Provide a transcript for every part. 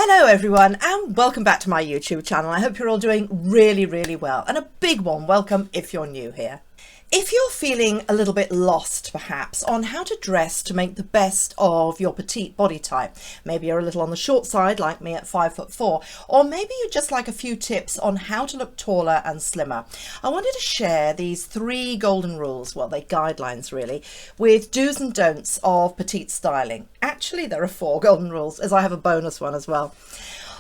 Hello everyone and welcome back to my YouTube channel. I hope you're all doing really well, and a big warm welcome if you're new here. If you're feeling a little bit lost perhaps on how to dress to make the best of your petite body type, maybe you're a little on the short side like me at 5'4", or maybe you just like a few tips on how to look taller and slimmer, I wanted to share these 3 golden rules, well they're guidelines really, with do's and don'ts of petite styling. Actually there are 4 golden rules, as I have a bonus one as well.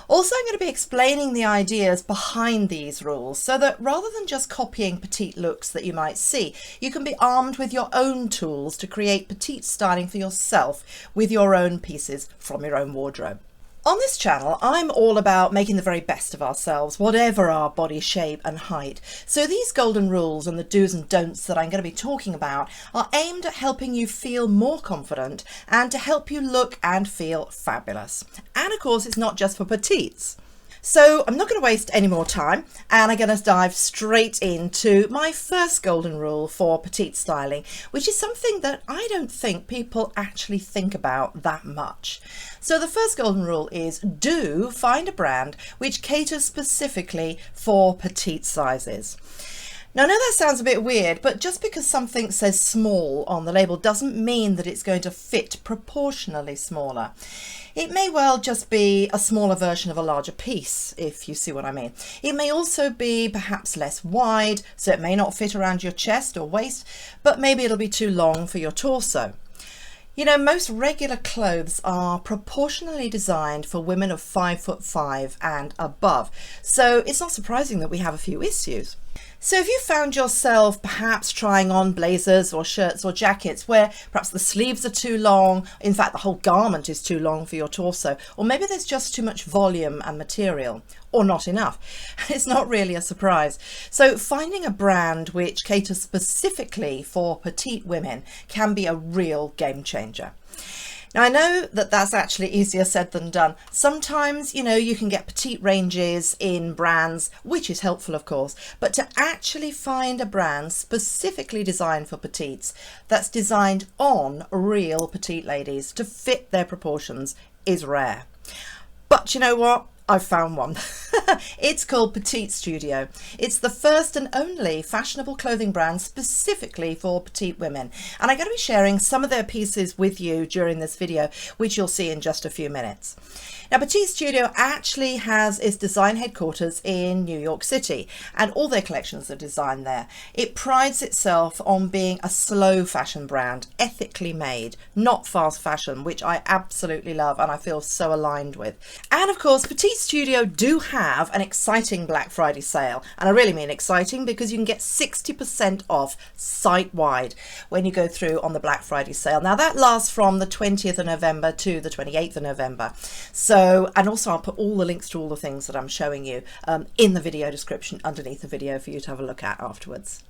Also, I'm going to be explaining the ideas behind these rules so that rather than just copying petite looks that you might see, you can be armed with your own tools to create petite styling for yourself with your own pieces from your own wardrobe. On this channel, I'm all about making the very best of ourselves, whatever our body shape and height. So these golden rules and the do's and don'ts that I'm going to be talking about are aimed at helping you feel more confident and to help you look and feel fabulous. And of course, it's not just for petites. So I'm not going to waste any more time, and I'm going to dive straight into my first golden rule for petite styling, which is something that I don't think people actually think about that much. So the first golden rule is do find a brand which caters specifically for petite sizes. Now, I know that sounds a bit weird, but just because something says small on the label doesn't mean that it's going to fit proportionally smaller. It may well just be a smaller version of a larger piece, if you see what I mean. It may also be perhaps less wide, so it may not fit around your chest or waist, but maybe it'll be too long for your torso. You know, most regular clothes are proportionally designed for women of 5'5" and above, so it's not surprising that we have a few issues. So if you found yourself perhaps trying on blazers or shirts or jackets where perhaps the sleeves are too long, in fact the whole garment is too long for your torso, or maybe there's just too much volume and material, or not enough, it's not really a surprise. So finding a brand which caters specifically for petite women can be a real game changer. Now I know that that's actually easier said than done. Sometimes, you know, you can get petite ranges in brands, which is helpful of course, but to actually find a brand specifically designed for petites, that's designed on real petite ladies to fit their proportions, is rare. But you know what? I've found one. It's called Petite Studio. It's the first and only fashionable clothing brand specifically for petite women. And I'm going to be sharing some of their pieces with you during this video, which you'll see in just a few minutes. Now, Petite Studio actually has its design headquarters in New York City, and all their collections are designed there. It prides itself on being a slow fashion brand, ethically made, not fast fashion, which I absolutely love and I feel so aligned with. And of course, Petite Studio do have an exciting Black Friday sale, and I really mean exciting because you can get 60% off site-wide when you go through on the Black Friday sale. Now that lasts from the 20th of November to the 28th of November. So, and also I'll put all the links to all the things that I'm showing you in the video description underneath the video for you to have a look at afterwards.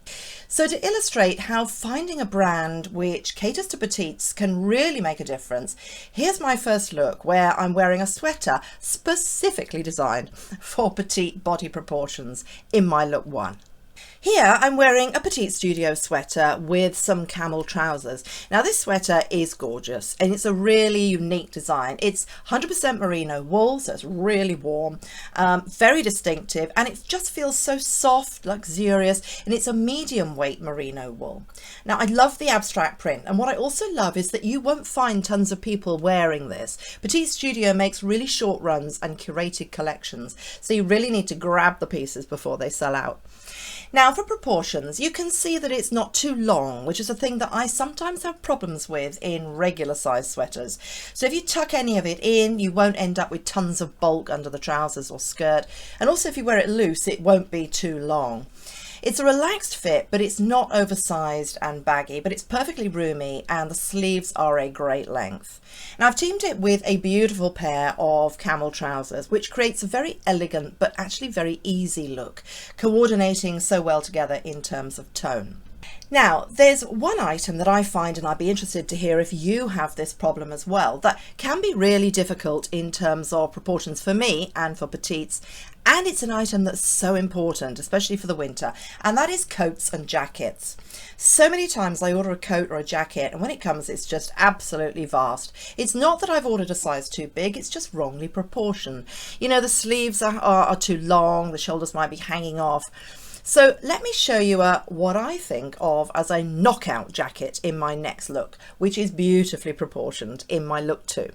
So to illustrate how finding a brand which caters to petites can really make a difference, here's my first look where I'm wearing a sweater specifically designed for petite body proportions in my look 1. Here I'm wearing a Petite Studio sweater with some camel trousers. Now this sweater is gorgeous and it's a really unique design. It's 100% merino wool, so it's really warm, very distinctive, and it just feels so soft, luxurious, and it's a medium weight merino wool. Now I love the abstract print, and what I also love is that you won't find tons of people wearing this. Petite Studio makes really short runs and curated collections, so you really need to grab the pieces before they sell out. Now for proportions, you can see that it's not too long, which is a thing that I sometimes have problems with in regular size sweaters. So if you tuck any of it in, you won't end up with tons of bulk under the trousers or skirt. And also if you wear it loose, it won't be too long. It's a relaxed fit, but it's not oversized and baggy, but it's perfectly roomy, and the sleeves are a great length. Now I've teamed it with a beautiful pair of camel trousers, which creates a very elegant but actually very easy look, coordinating so well together in terms of tone. Now, there's one item that I find, and I'd be interested to hear if you have this problem as well, that can be really difficult in terms of proportions for me and for petites, and it's an item that's so important, especially for the winter, and that is coats and jackets. So many times I order a coat or a jacket, and when it comes, it's just absolutely vast. It's not that I've ordered a size too big, it's just wrongly proportioned. You know, the sleeves are too long, the shoulders might be hanging off. So let me show you what I think of as a knockout jacket in my next look, which is beautifully proportioned in my look 2.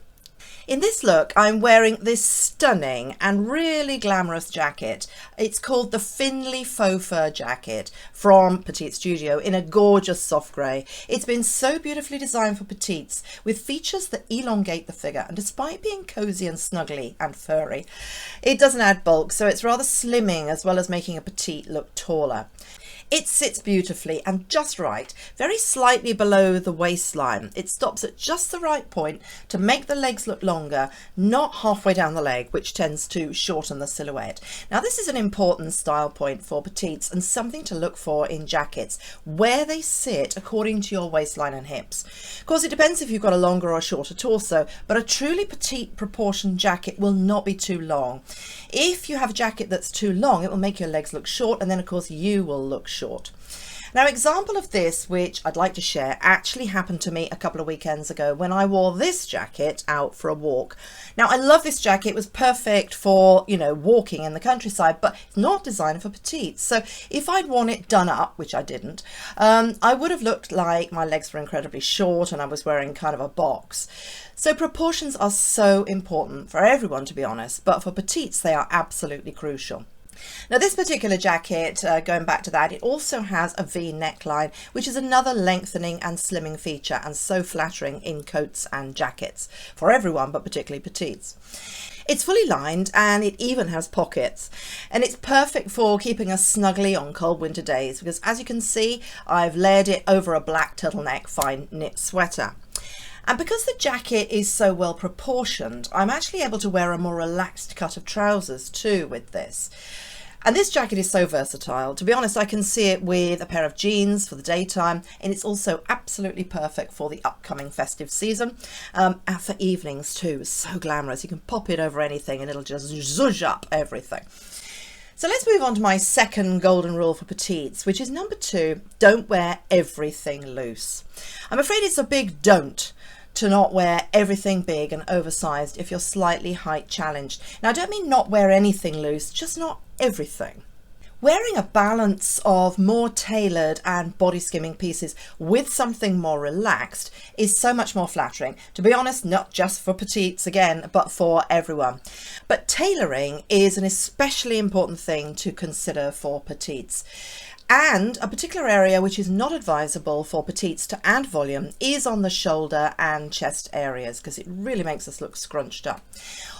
In this look, I'm wearing this stunning and really glamorous jacket. It's called the Finley Faux Fur Jacket from Petite Studio in a gorgeous soft grey. It's been so beautifully designed for petites with features that elongate the figure, and despite being cosy and snuggly and furry, it doesn't add bulk, so it's rather slimming as well as making a petite look taller. It sits beautifully and just right, very slightly below the waistline. It stops at just the right point to make the legs look longer, not halfway down the leg, which tends to shorten the silhouette. Now, this is an important style point for petites and something to look for in jackets, where they sit according to your waistline and hips. Of course, it depends if you've got a longer or a shorter torso, but a truly petite proportioned jacket will not be too long. If you have a jacket that's too long, it will make your legs look short, and then of course you will look short. Now, example of this, which I'd like to share, actually happened to me a couple of weekends ago when I wore this jacket out for a walk. Now, I love this jacket. It was perfect for, you know, walking in the countryside, but it's not designed for petites. So if I'd worn it done up, which I didn't, I would have looked like my legs were incredibly short and I was wearing kind of a box. So proportions are so important for everyone, to be honest, but for petites, they are absolutely crucial. Now, this particular jacket, going back to that, it also has a V neckline, which is another lengthening and slimming feature and so flattering in coats and jackets for everyone, but particularly petites. It's fully lined and it even has pockets, and it's perfect for keeping us snugly on cold winter days because, as you can see, I've layered it over a black turtleneck fine knit sweater. And because the jacket is so well proportioned, I'm actually able to wear a more relaxed cut of trousers too with this. And this jacket is so versatile. To be honest, I can see it with a pair of jeans for the daytime, and it's also absolutely perfect for the upcoming festive season, and for evenings too. It's so glamorous. You can pop it over anything and it'll just zhuzh up everything. So let's move on to my second golden rule for petites, which is number 2, don't wear everything loose. I'm afraid it's a big don't to not wear everything big and oversized if you're slightly height challenged. Now, I don't mean not wear anything loose, just not everything. Wearing a balance of more tailored and body skimming pieces with something more relaxed is so much more flattering. To be honest, not just for petites again, but for everyone. But tailoring is an especially important thing to consider for petites. And a particular area which is not advisable for petites to add volume is on the shoulder and chest areas, because it really makes us look scrunched up.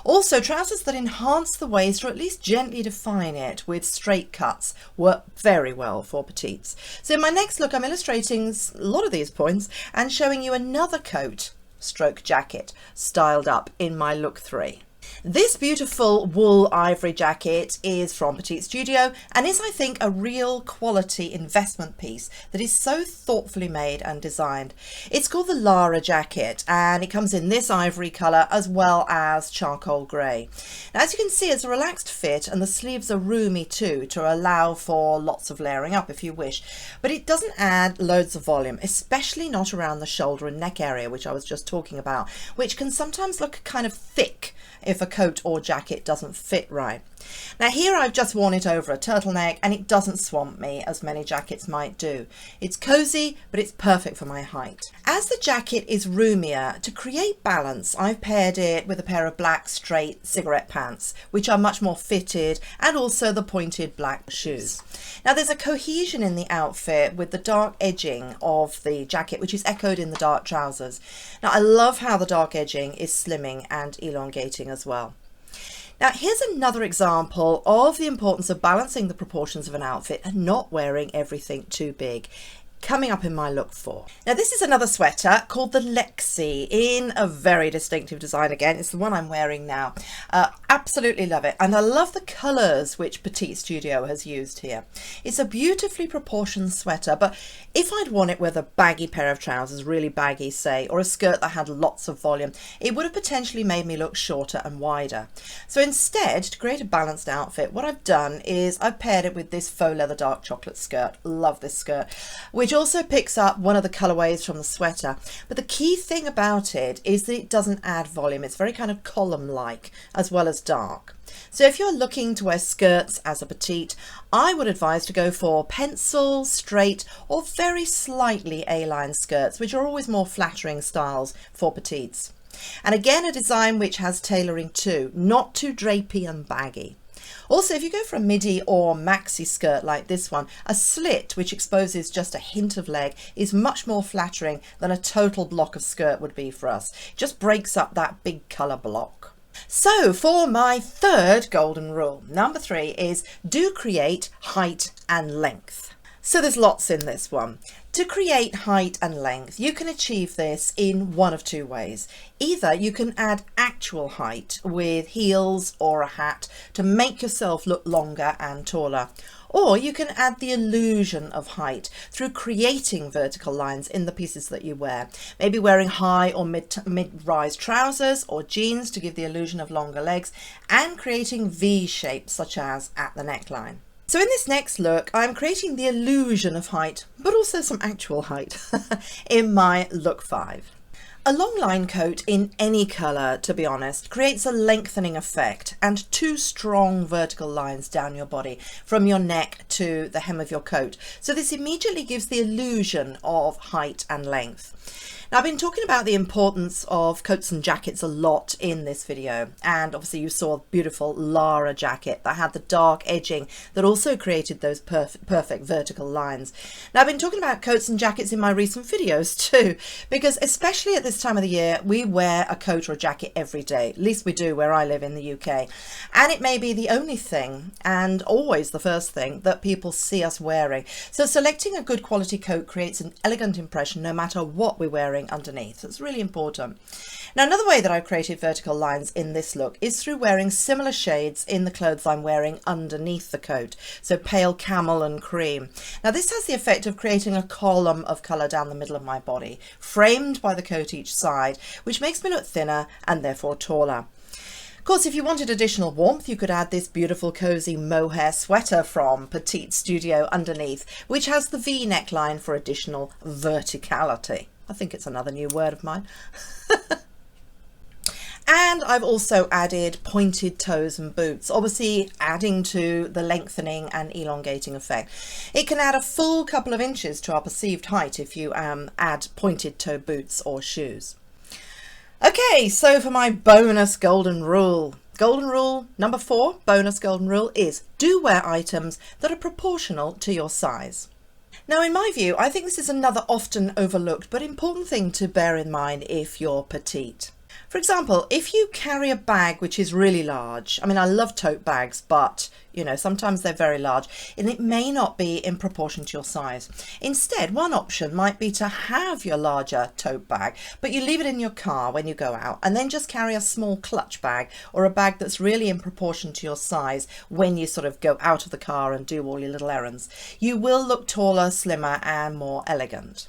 Also, trousers that enhance the waist or at least gently define it with straight cuts work very well for petites. So in my next look, I'm illustrating a lot of these points and showing you another coat stroke jacket styled up in my look 3. This beautiful wool ivory jacket is from Petite Studio and is, I think, a real quality investment piece that is so thoughtfully made and designed. It's called the Lara jacket and it comes in this ivory colour as well as charcoal grey. Now, as you can see, it's a relaxed fit and the sleeves are roomy too to allow for lots of layering up if you wish, but it doesn't add loads of volume, especially not around the shoulder and neck area, which I was just talking about, which can sometimes look kind of thick if a coat or jacket doesn't fit right. Now, here I've just worn it over a turtleneck and it doesn't swamp me as many jackets might do. It's cozy, but it's perfect for my height. As the jacket is roomier, to create balance, I've paired it with a pair of black straight cigarette pants, which are much more fitted, and also the pointed black shoes. Now, there's a cohesion in the outfit with the dark edging of the jacket, which is echoed in the dark trousers. Now, I love how the dark edging is slimming and elongating as well. Now, here's another example of the importance of balancing the proportions of an outfit and not wearing everything too big, coming up in my look 4. Now, this is another sweater called the Lexi in a very distinctive design again. It's the one I'm wearing now. Absolutely love it, and I love the colours which Petite Studio has used here. It's a beautifully proportioned sweater, but if I'd worn it with a baggy pair of trousers, really baggy say, or a skirt that had lots of volume, it would have potentially made me look shorter and wider. So instead, to create a balanced outfit, what I've done is I've paired it with this faux leather dark chocolate skirt. Love this skirt, which also picks up one of the colourways from the sweater. But the key thing about it is that it doesn't add volume. It's very kind of column-like as well as dark. So if you're looking to wear skirts as a petite, I would advise to go for pencil, straight or very slightly A-line skirts, which are always more flattering styles for petites. And again, a design which has tailoring too, not too drapey and baggy. Also, if you go for a midi or maxi skirt like this one, a slit which exposes just a hint of leg is much more flattering than a total block of skirt would be for us. It just breaks up that big colour block. So for my third golden rule, number 3 is do create height and length. So there's lots in this one. To create height and length, you can achieve this in one of two ways. Either you can add actual height with heels or a hat to make yourself look longer and taller, or you can add the illusion of height through creating vertical lines in the pieces that you wear. Maybe wearing high or mid-rise trousers or jeans to give the illusion of longer legs, and creating V shapes such as at the neckline. So in this next look, I'm creating the illusion of height, but also some actual height in my look 5. A long line coat in any colour, to be honest, creates a lengthening effect and two strong vertical lines down your body from your neck to the hem of your coat. So this immediately gives the illusion of height and length. Now, I've been talking about the importance of coats and jackets a lot in this video, and obviously you saw a beautiful Lara jacket that had the dark edging that also created those perfect vertical lines. Now, I've been talking about coats and jackets in my recent videos too, because especially at this time of the year, we wear a coat or a jacket every day. At least we do where I live in the UK. And it may be the only thing, and always the first thing, that people see us wearing. So selecting a good quality coat creates an elegant impression no matter what we're wearing underneath. It's really important. Now, another way that I've created vertical lines in this look is through wearing similar shades in the clothes I'm wearing underneath the coat. So pale camel and cream. Now, this has the effect of creating a column of colour down the middle of my body, framed by the coat each side, which makes me look thinner and therefore taller. Of course, if you wanted additional warmth, you could add this beautiful cozy mohair sweater from Petite Studio underneath, which has the V neckline for additional verticality. I think it's another new word of mine. And I've also added pointed toes and boots, obviously adding to the lengthening and elongating effect. It can add a full couple of inches to our perceived height if you add pointed toe boots or shoes. Okay, so for my bonus golden rule. Golden rule number 4, bonus golden rule, is do wear items that are proportional to your size. Now, in my view, I think this is another often overlooked but important thing to bear in mind if you're petite. For example, if you carry a bag which is really large, I mean, I love tote bags, but you know, sometimes they're very large and it may not be in proportion to your size. Instead, one option might be to have your larger tote bag, but you leave it in your car when you go out, and then just carry a small clutch bag or a bag that's really in proportion to your size when you sort of go out of the car and do all your little errands. You will look taller, slimmer and more elegant.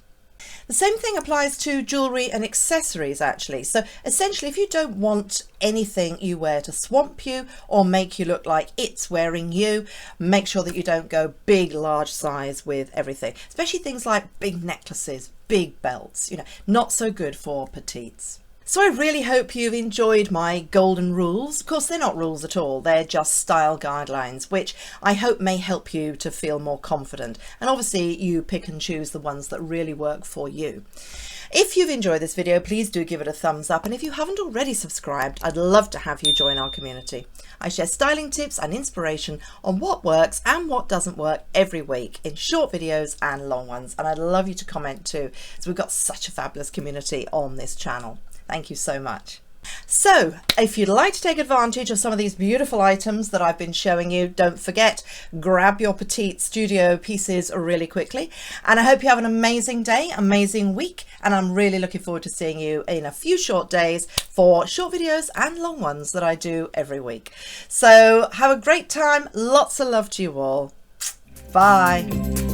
The same thing applies to jewellery and accessories actually. So essentially, if you don't want anything you wear to swamp you or make you look like it's wearing you, make sure that you don't go big, large size with everything, especially things like big necklaces, big belts, you know, not so good for petites. So I really hope you've enjoyed my golden rules. Of course, they're not rules at all. They're just style guidelines, which I hope may help you to feel more confident. And obviously you pick and choose the ones that really work for you. If you've enjoyed this video, please do give it a thumbs up. And if you haven't already subscribed, I'd love to have you join our community. I share styling tips and inspiration on what works and what doesn't work every week in short videos and long ones. And I'd love you to comment too, as we've got such a fabulous community on this channel. Thank you so much. So if you'd like to take advantage of some of these beautiful items that I've been showing you, don't forget, grab your Petite studio pieces really quickly. And I hope you have an amazing day, amazing week. And I'm really looking forward to seeing you in a few short days for short videos and long ones that I do every week. So have a great time. Lots of love to you all. Bye.